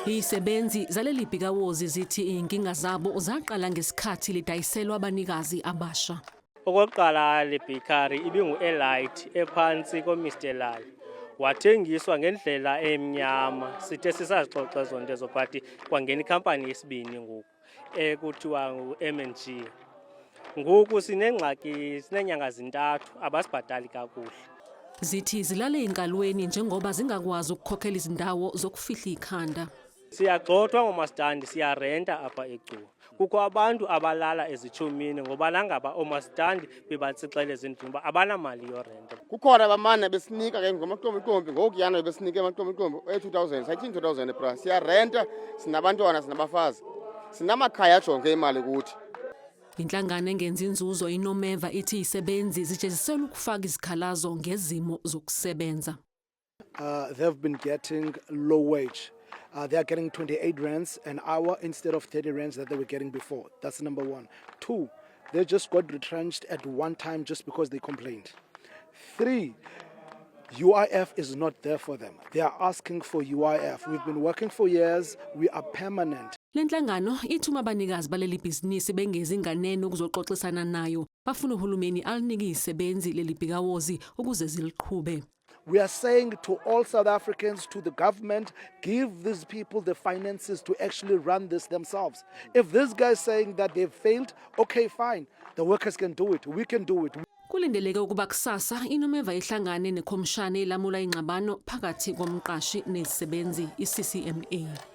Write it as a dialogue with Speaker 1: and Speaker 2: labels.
Speaker 1: Izisebenzi zaleli bhikawozi zithi inkinga zabo zaqala ngesikhathi lidayiselwa abanikazi abasha.
Speaker 2: Okokuqala le bakery ibingu-Elite ephansi koMr Lali. Wathengiswa ngendlela emnyama sithe sisazixoxa zonke ezo but kwangena ikhampani yesibini ngoku ekuthiwa ngu-M&G. Ngoku sinenyanga zintathu abasibhatali kakuhle.
Speaker 1: Zithi zilale engalweni njengoba zingakwazi ukukhokhela izindawo zokufihla ikhanda.
Speaker 2: Siyagxothwa ngomastandi siyarenta apha eCuwa. Kukho abantu abalala ezitshomini ngoba nangaba omastandi bebatsixele ezindlini uba abanamali yorenta.
Speaker 3: Kukhona abamane besinika ke ngomaqombiqombi ngokuyana besinike amaqombiqombi e-2000 sayithi 2000 price siyarenta sinabantwana sinabafazi sinamakhaya ajonge imali kuthi.
Speaker 1: Inhlangano engenza inzuzo iNomeva ithi izisebenzi zitsheziselwa ukufaka izikhalazo ngezimo zokusebenza.
Speaker 4: They've been getting low wage. They are getting 28 rands an hour instead of 30 rands that they were getting before. That's number one. Two, they just got retrenched at one time just because they complained. Three, UIF is not there for them. They are asking for UIF. We've been working for years. We are permanent.
Speaker 1: Lenhlangano ithuma abanikazi baleli bhizinisi bengezi inganene ukuzoxoxisana nayo. Bafuna uhulumeni alinike izisebenzi leli bhikawozi ukuze ziliqhube.
Speaker 4: We are saying to all South Africans, to the government, give these people the finances to actually run this themselves. If this guy is saying that they've failed, okay, fine. The workers can do it. We can do it.
Speaker 1: Kulindeleke ukuba kusasa iNomeva ihlangane nekhomishana elamula ingxabano phakathi komqashi nezisebenzi iCCMA.